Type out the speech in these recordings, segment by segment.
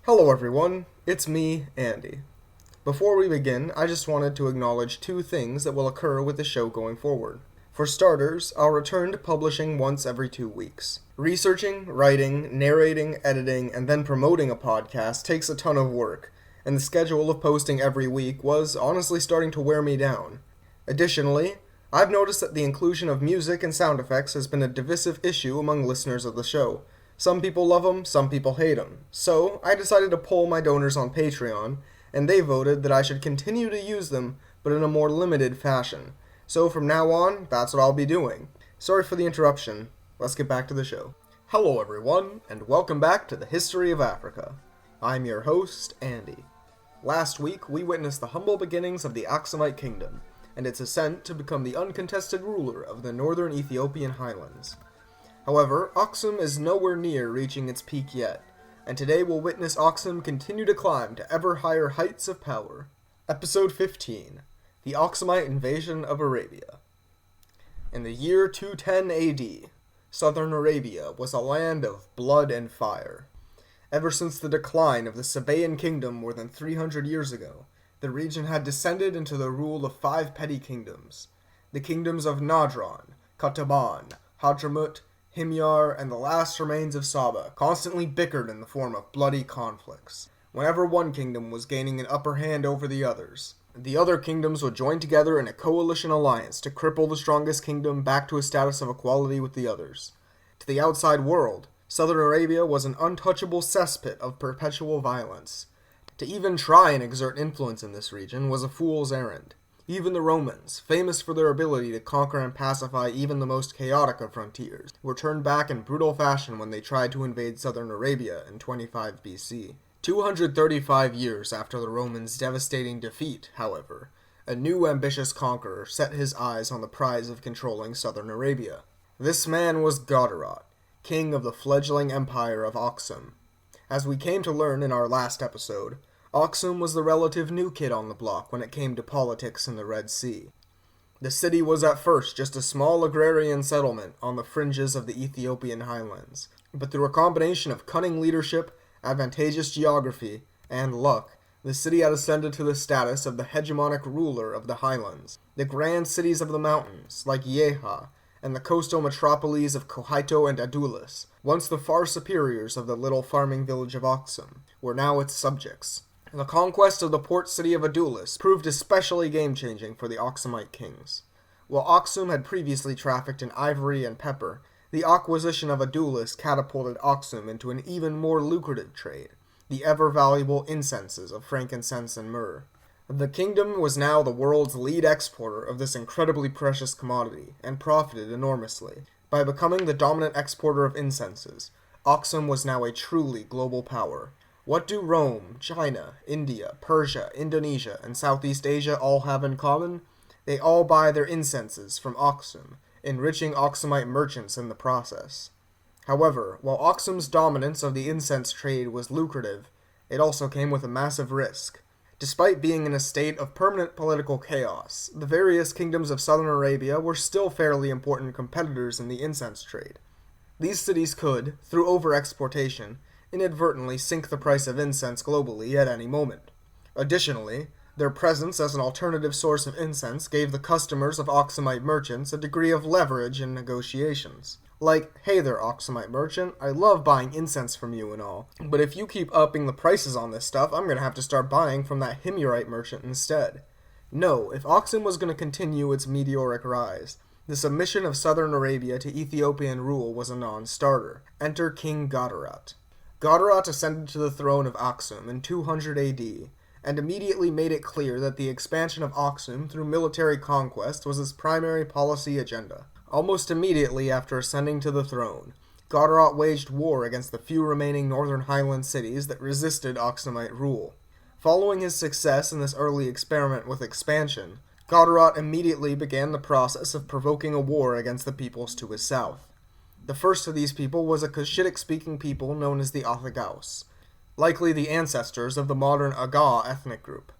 Hello everyone, it's me, Andy. Before we begin, I just wanted to acknowledge two things that will occur with the show going forward. For starters, I'll return to publishing once every 2 weeks. Researching, writing, narrating, editing, and then promoting a podcast takes a ton of work, and the schedule of posting every week was honestly starting to wear me down. Additionally, I've noticed that the inclusion of music and sound effects has been a divisive issue among listeners of the show. Some people love them, some people hate them. So, I decided to poll my donors on Patreon, and they voted that I should continue to use them, but in a more limited fashion. So from now on, that's what I'll be doing. Sorry for the interruption. Let's get back to the show. Hello everyone, and welcome back to the History of Africa. I'm your host, Andy. Last week, we witnessed the humble beginnings of the Aksumite kingdom, and its ascent to become the uncontested ruler of the northern Ethiopian highlands. However, Aksum is nowhere near reaching its peak yet, and today we'll witness Aksum continue to climb to ever higher heights of power. Episode 15, The Aksumite Invasion of Arabia. In the year 210 AD, southern Arabia was a land of blood and fire. Ever since the decline of the Sabaean kingdom more than 300 years ago, the region had descended into the rule of 5 petty kingdoms. The kingdoms of Nadran, Kataban, Hadramut, Himyar, and the last remains of Saba constantly bickered in the form of bloody conflicts. Whenever one kingdom was gaining an upper hand over the others, the other kingdoms would join together in a coalition alliance to cripple the strongest kingdom back to a status of equality with the others. To the outside world, southern Arabia was an untouchable cesspit of perpetual violence. To even try and exert influence in this region was a fool's errand. Even the Romans, famous for their ability to conquer and pacify even the most chaotic of frontiers, were turned back in brutal fashion when they tried to invade southern Arabia in 25 BC. 235 years after the Romans' devastating defeat, however, a new ambitious conqueror set his eyes on the prize of controlling southern Arabia. This man was Gadarat, king of the fledgling empire of Aksum. As we came to learn in our last episode, Aksum was the relative new kid on the block when it came to politics in the Red Sea. The city was at first just a small agrarian settlement on the fringes of the Ethiopian highlands, but through a combination of cunning leadership, advantageous geography, and luck, the city had ascended to the status of the hegemonic ruler of the highlands. The grand cities of the mountains, like Yeha, and the coastal metropolises of Kohaito and Adulis, once the far superiors of the little farming village of Aksum, were now its subjects. The conquest of the port city of Adulis proved especially game-changing for the Aksumite kings. While Aksum had previously trafficked in ivory and pepper, the acquisition of Adulis catapulted Aksum into an even more lucrative trade, the ever-valuable incenses of frankincense and myrrh. The kingdom was now the world's lead exporter of this incredibly precious commodity, and profited enormously. By becoming the dominant exporter of incenses, Aksum was now a truly global power. What do Rome, China, India, Persia, Indonesia, and Southeast Asia all have in common? They all buy their incenses from Aksum, enriching Aksumite merchants in the process. However, while Aksum's dominance of the incense trade was lucrative, it also came with a massive risk. Despite being in a state of permanent political chaos, the various kingdoms of southern Arabia were still fairly important competitors in the incense trade. These cities could, through over-exportation, inadvertently sink the price of incense globally at any moment. Additionally, their presence as an alternative source of incense gave the customers of Aksumite merchants a degree of leverage in negotiations. Like, hey there Aksumite merchant, I love buying incense from you and all, but if you keep upping the prices on this stuff, I'm gonna have to start buying from that Himyarite merchant instead. No, if Aksum was gonna continue its meteoric rise, the submission of southern Arabia to Ethiopian rule was a non-starter. Enter King Gadarat. Gadarat ascended to the throne of Aksum in 200 AD, and immediately made it clear that the expansion of Aksum through military conquest was his primary policy agenda. Almost immediately after ascending to the throne, Gadarat waged war against the few remaining northern highland cities that resisted Aksumite rule. Following his success in this early experiment with expansion, Gadarat immediately began the process of provoking a war against the peoples to his south. The first of these people was a Cushitic-speaking people known as the Athagaus, likely the ancestors of the modern Aga ethnic group.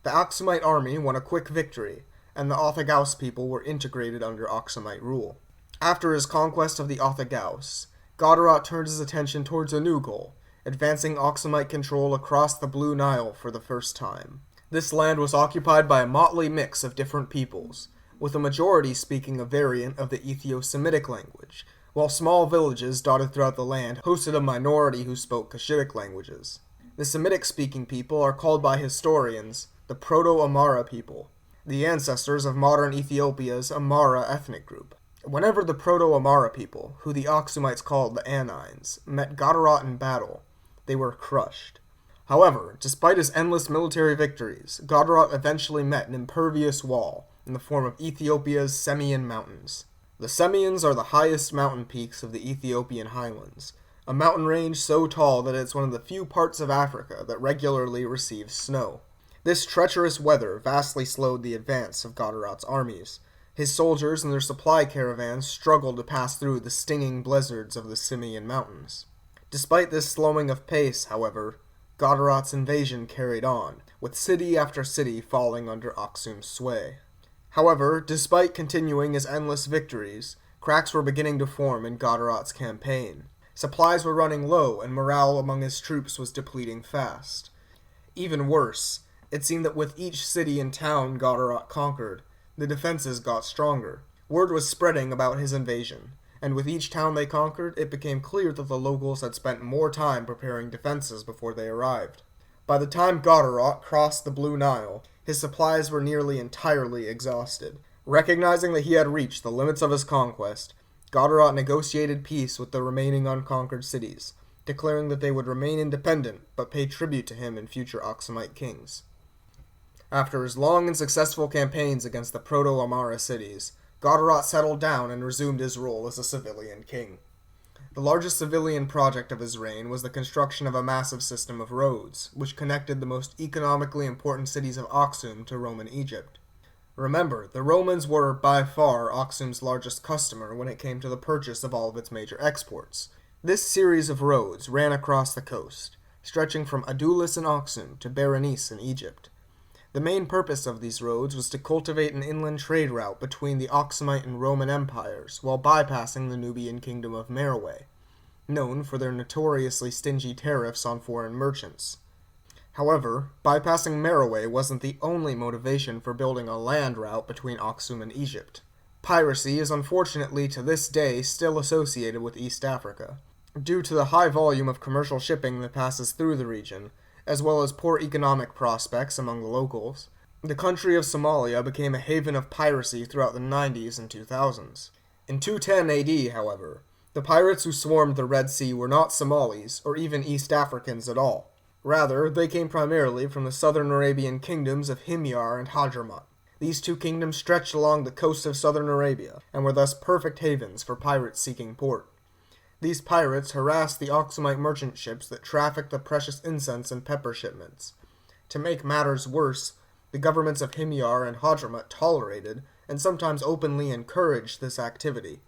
The Aksumite army won a quick victory, and the Athagaus people were integrated under Aksumite rule. After his conquest of the Athagaus, Gadarat turned his attention towards a new goal, advancing Aksumite control across the Blue Nile for the first time. This land was occupied by a motley mix of different peoples, with a majority speaking a variant of the Ethio-Semitic language, while small villages dotted throughout the land hosted a minority who spoke Cushitic languages. The Semitic-speaking people are called by historians the Proto-Amara people, the ancestors of modern Ethiopia's Amara ethnic group. Whenever the Proto-Amara people, who the Aksumites called the Anines, met Gadarat in battle, they were crushed. However, despite his endless military victories, Gadarat eventually met an impervious wall in the form of Ethiopia's Semian Mountains. The Semians are the highest mountain peaks of the Ethiopian highlands, a mountain range so tall that it's one of the few parts of Africa that regularly receives snow. This treacherous weather vastly slowed the advance of Gadarat's armies. His soldiers and their supply caravans struggled to pass through the stinging blizzards of the Semian Mountains. Despite this slowing of pace, however, Gadarat's invasion carried on, with city after city falling under Aksum's sway. However, despite continuing his endless victories, cracks were beginning to form in Gadarat's campaign. Supplies were running low, and morale among his troops was depleting fast. Even worse, it seemed that with each city and town Gadarat conquered, the defenses got stronger. Word was spreading about his invasion, and with each town they conquered, it became clear that the locals had spent more time preparing defenses before they arrived. By the time Gadarat crossed the Blue Nile, his supplies were nearly entirely exhausted. Recognizing that he had reached the limits of his conquest, Gadarat negotiated peace with the remaining unconquered cities, declaring that they would remain independent but pay tribute to him and future Aksumite kings. After his long and successful campaigns against the Proto-Amara cities, Gadarat settled down and resumed his role as a civilian king. The largest civilian project of his reign was the construction of a massive system of roads, which connected the most economically important cities of Aksum to Roman Egypt. Remember, the Romans were, by far, Aksum's largest customer when it came to the purchase of all of its major exports. This series of roads ran across the coast, stretching from Adulis in Aksum to Berenice in Egypt. The main purpose of these roads was to cultivate an inland trade route between the Aksumite and Roman empires while bypassing the Nubian kingdom of Meroe, known for their notoriously stingy tariffs on foreign merchants. However, bypassing Meroe wasn't the only motivation for building a land route between Aksum and Egypt. Piracy is unfortunately to this day still associated with East Africa. Due to the high volume of commercial shipping that passes through the region, as well as poor economic prospects among the locals, the country of Somalia became a haven of piracy throughout the 90s and 2000s. In 210 AD, however, the pirates who swarmed the Red Sea were not Somalis or even East Africans at all. Rather, they came primarily from the southern Arabian kingdoms of Himyar and Hadramaut. These two kingdoms stretched along the coast of southern Arabia, and were thus perfect havens for pirates seeking port. These pirates harassed the Aksumite merchant ships that trafficked the precious incense and pepper shipments. To make matters worse, the governments of Himyar and Hadramaut tolerated, and sometimes openly encouraged, this activity.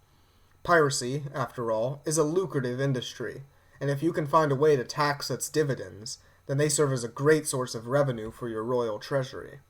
Piracy, after all, is a lucrative industry, and if you can find a way to tax its dividends, then they serve as a great source of revenue for your royal treasury.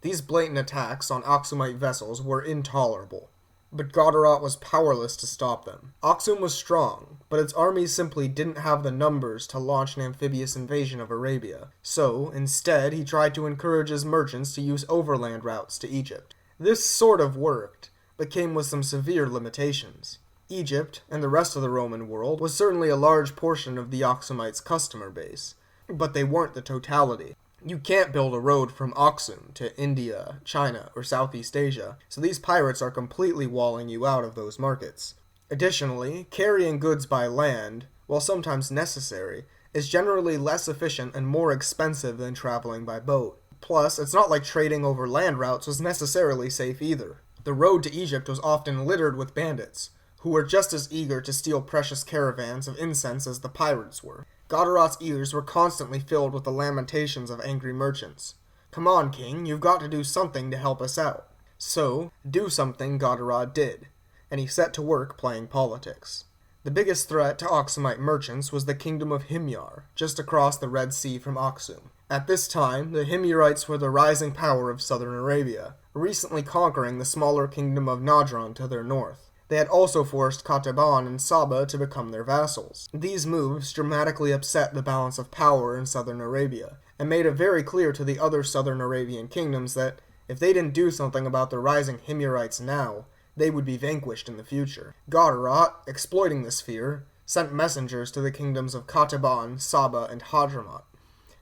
These blatant attacks on Aksumite vessels were intolerable, but Gadarat was powerless to stop them. Aksum was strong, but its armies simply didn't have the numbers to launch an amphibious invasion of Arabia, so instead he tried to encourage his merchants to use overland routes to Egypt. This sort of worked, but came with some severe limitations. Egypt, and the rest of the Roman world, was certainly a large portion of the Aksumites' customer base, but they weren't the totality. You can't build a road from Aksum to India, China, or Southeast Asia, so these pirates are completely walling you out of those markets. Additionally, carrying goods by land, while sometimes necessary, is generally less efficient and more expensive than traveling by boat. Plus, it's not like trading over land routes was necessarily safe either. The road to Egypt was often littered with bandits, who were just as eager to steal precious caravans of incense as the pirates were. Gadarat's ears were constantly filled with the lamentations of angry merchants. "Come on, king, you've got to do something to help us out." So, do something Gadarat did, and he set to work playing politics. The biggest threat to Aksumite merchants was the kingdom of Himyar, just across the Red Sea from Aksum. At this time, the Himyarites were the rising power of southern Arabia, recently conquering the smaller kingdom of Najran to their north. They had also forced Qataban and Saba to become their vassals. These moves dramatically upset the balance of power in southern Arabia, and made it very clear to the other southern Arabian kingdoms that if they didn't do something about the rising Himyarites now, they would be vanquished in the future. Gadarat, exploiting this fear, sent messengers to the kingdoms of Qataban, Saba, and Hadramaut,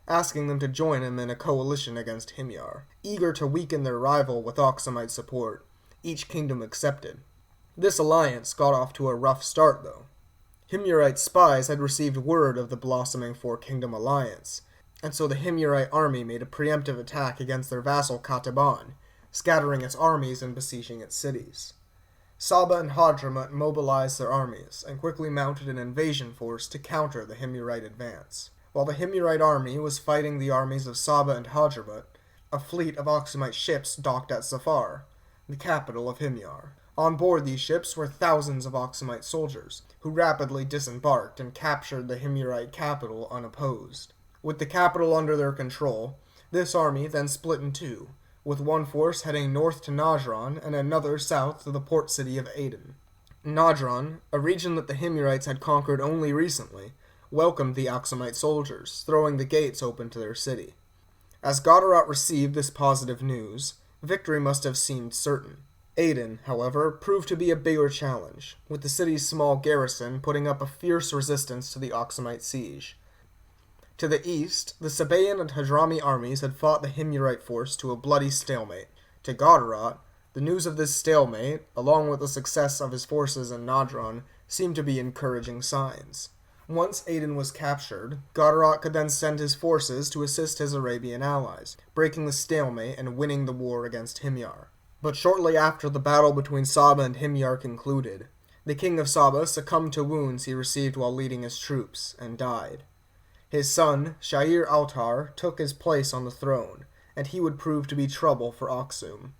asking them to join him in a coalition against Himyar. Eager to weaken their rival with Aksumite support, each kingdom accepted. This alliance got off to a rough start, though. Himyarite spies had received word of the blossoming four-kingdom alliance, and so the Himyarite army made a preemptive attack against their vassal Qataban, scattering its armies and besieging its cities. Saba and Hadramaut mobilized their armies and quickly mounted an invasion force to counter the Himyarite advance. While the Himyarite army was fighting the armies of Saba and Hadramaut, a fleet of Aksumite ships docked at Zafar, the capital of Himyar. On board these ships were thousands of Aksumite soldiers, who rapidly disembarked and captured the Himyarite capital unopposed. With the capital under their control, this army then split in two, with one force heading north to Najran and another south to the port city of Aden. Najran, a region that the Himyarites had conquered only recently, welcomed the Aksumite soldiers, throwing the gates open to their city. As Gadarat received this positive news, victory must have seemed certain. Aden, however, proved to be a bigger challenge, with the city's small garrison putting up a fierce resistance to the Aksumite siege. To the east, the Sabaean and Hadrami armies had fought the Himyarite force to a bloody stalemate. To Gadarat, the news of this stalemate, along with the success of his forces in Najran, seemed to be encouraging signs. Once Aden was captured, Gadarat could then send his forces to assist his Arabian allies, breaking the stalemate and winning the war against Himyar. But shortly after the battle between Saba and Himyar concluded, the king of Saba succumbed to wounds he received while leading his troops, and died. His son, Shair Autar, took his place on the throne, and he would prove to be trouble for Aksum.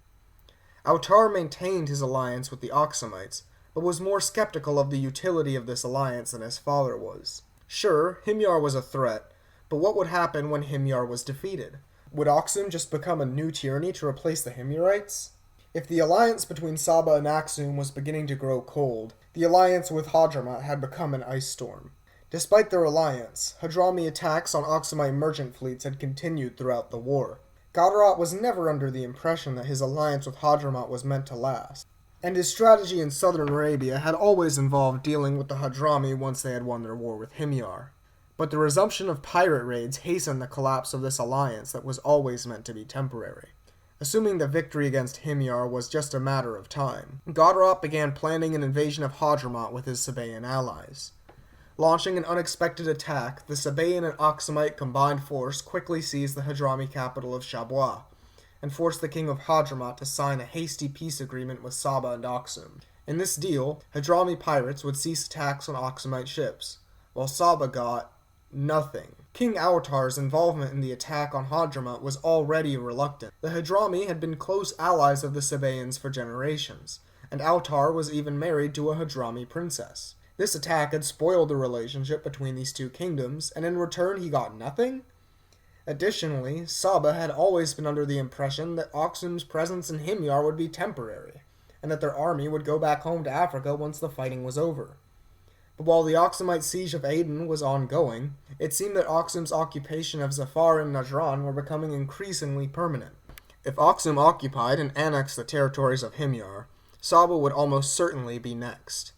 Autar maintained his alliance with the Aksumites, but was more skeptical of the utility of this alliance than his father was. Sure, Himyar was a threat, but what would happen when Himyar was defeated? Would Aksum just become a new tyranny to replace the Himyarites? If the alliance between Saba and Aksum was beginning to grow cold, the alliance with Hadramaut had become an ice storm. Despite their alliance, Hadrami attacks on Aksumite merchant fleets had continued throughout the war. Gadarat was never under the impression that his alliance with Hadramaut was meant to last, and his strategy in southern Arabia had always involved dealing with the Hadrami once they had won their war with Himyar. But the resumption of pirate raids hastened the collapse of this alliance that was always meant to be temporary. Assuming the victory against Himyar was just a matter of time, Gadarat began planning an invasion of Hadramaut with his Sabaean allies. Launching an unexpected attack, the Sabaean and Aksumite combined force quickly seized the Hadrami capital of Shabwa, and forced the king of Hadramaut to sign a hasty peace agreement with Saba and Aksum. In this deal, Hadrami pirates would cease attacks on Aksumite ships, while Saba got nothing. King Autar's involvement in the attack on Hadramaut was already reluctant. The Hadrami had been close allies of the Sabaeans for generations, and Autar was even married to a Hadrami princess. This attack had spoiled the relationship between these two kingdoms, and in return he got nothing? Additionally, Saba had always been under the impression that Aksum's presence in Himyar would be temporary, and that their army would go back home to Africa once the fighting was over. But while the Aksumite siege of Aden was ongoing, it seemed that Aksum's occupation of Zafar and Najran were becoming increasingly permanent. If Aksum occupied and annexed the territories of Himyar, Saba would almost certainly be next.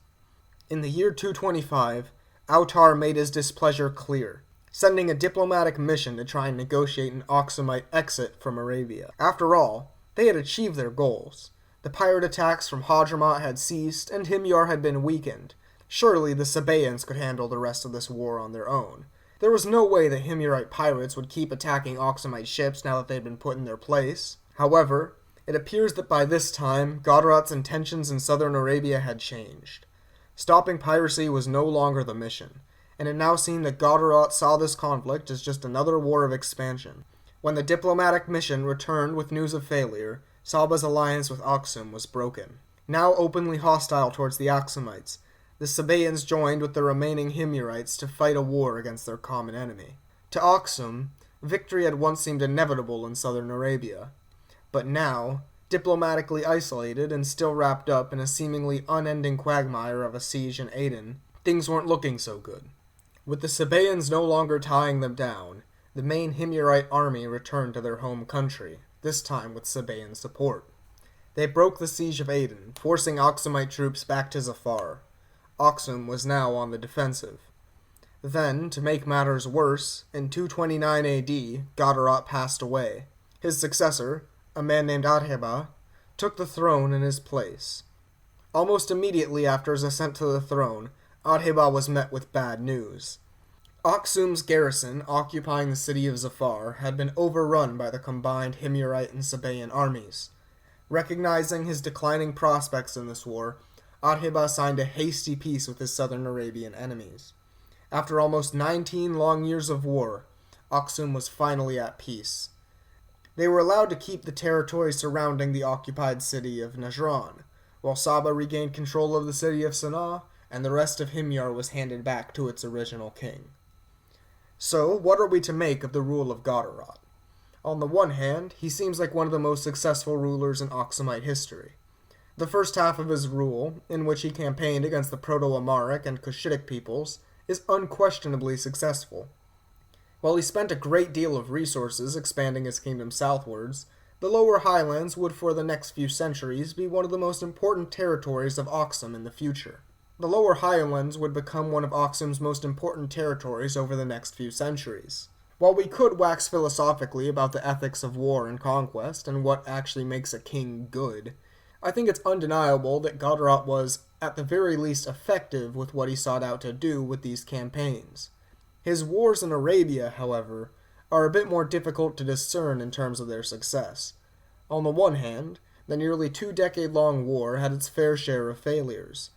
In the year 225, Autar made his displeasure clear, sending a diplomatic mission to try and negotiate an Aksumite exit from Arabia. After all, they had achieved their goals. The pirate attacks from Hadramaut had ceased, and Himyar had been weakened. Surely the Sabaeans could handle the rest of this war on their own. There was no way the Himyarite pirates would keep attacking Aksumite ships now that they had been put in their place. However, it appears that by this time, Gadarat's intentions in southern Arabia had changed. Stopping piracy was no longer the mission, and it now seemed that Gadarat saw this conflict as just another war of expansion. When the diplomatic mission returned with news of failure, Saba's alliance with Aksum was broken. Now openly hostile towards the Aksumites, the Sabaeans joined with the remaining Himyarites to fight a war against their common enemy. To Aksum, victory had once seemed inevitable in southern Arabia, but now Diplomatically isolated and still wrapped up in a seemingly unending quagmire of a siege in Aden, things weren't looking so good. With the Sabaeans no longer tying them down, the main Himyarite army returned to their home country, this time with Sabaean support. They broke the siege of Aden, forcing Aksumite troops back to Zafar. Aksum was now on the defensive. Then, to make matters worse, in 229 AD, Gadarat passed away. His successor, a man named Adheba, took the throne in his place. Almost immediately after his ascent to the throne, Adheba was met with bad news. Aksum's garrison, occupying the city of Zafar, had been overrun by the combined Himyarite and Sabaean armies. Recognizing his declining prospects in this war, Adheba signed a hasty peace with his southern Arabian enemies. After almost 19 long years of war, Aksum was finally at peace. They were allowed to keep the territory surrounding the occupied city of Najran, while Saba regained control of the city of Sana'a, and the rest of Himyar was handed back to its original king. So, what are we to make of the rule of Gadarat? On the one hand, he seems like one of the most successful rulers in Aksumite history. The first half of his rule, in which he campaigned against the Proto-Amharic and Cushitic peoples, is unquestionably successful. While he spent a great deal of resources expanding his kingdom southwards, the Lower Highlands would for the next few centuries be one of the most important territories of Aksum in the future. The Lower Highlands would become one of Aksum's most important territories over the next few centuries. While we could wax philosophically about the ethics of war and conquest and what actually makes a king good, I think it's undeniable that Gadarat was, at the very least, effective with what he sought out to do with these campaigns. His wars in Arabia, however, are a bit more difficult to discern in terms of their success. On the one hand, the nearly 2-decade-long war had its fair share of failures.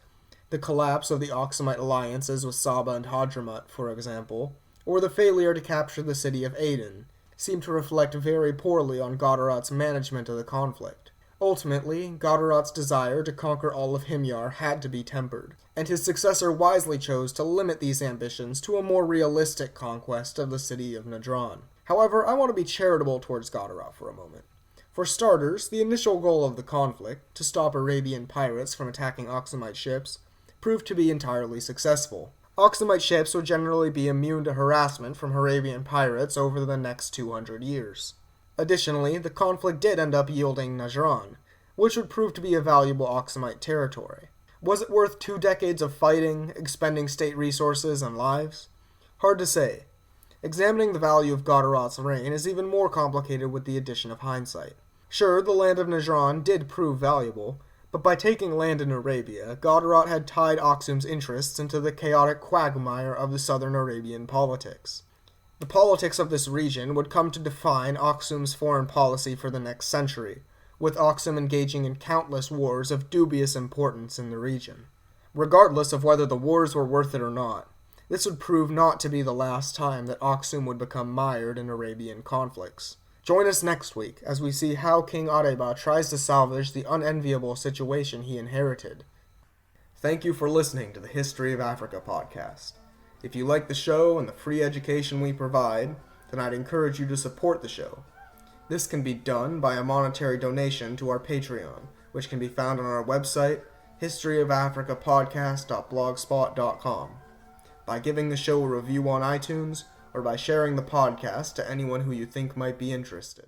The collapse of the Aksumite alliances with Saba and Hadramaut, for example, or the failure to capture the city of Aden, seem to reflect very poorly on Gadarat's management of the conflict. Ultimately, Gadarat's desire to conquer all of Himyar had to be tempered, and his successor wisely chose to limit these ambitions to a more realistic conquest of the city of Najran. However, I want to be charitable towards Gadarat for a moment. For starters, the initial goal of the conflict, to stop Arabian pirates from attacking Aksumite ships, proved to be entirely successful. Aksumite ships would generally be immune to harassment from Arabian pirates over the next 200 years. Additionally, the conflict did end up yielding Najran, which would prove to be a valuable Aksumite territory. Was it worth 2 decades of fighting, expending state resources and lives? Hard to say. Examining the value of Gadarat's reign is even more complicated with the addition of hindsight. Sure, the land of Najran did prove valuable, but by taking land in Arabia, Gadarat had tied Aksum's interests into the chaotic quagmire of the southern Arabian politics. The politics of this region would come to define Aksum's foreign policy for the next century, with Aksum engaging in countless wars of dubious importance in the region. Regardless of whether the wars were worth it or not, this would prove not to be the last time that Aksum would become mired in Arabian conflicts. Join us next week as we see how King Adheba tries to salvage the unenviable situation he inherited. Thank you for listening to the History of Africa podcast. If you like the show and the free education we provide, then I'd encourage you to support the show. This can be done by a monetary donation to our Patreon, which can be found on our website, historyofafricapodcast.blogspot.com, by giving the show a review on iTunes, or by sharing the podcast to anyone who you think might be interested.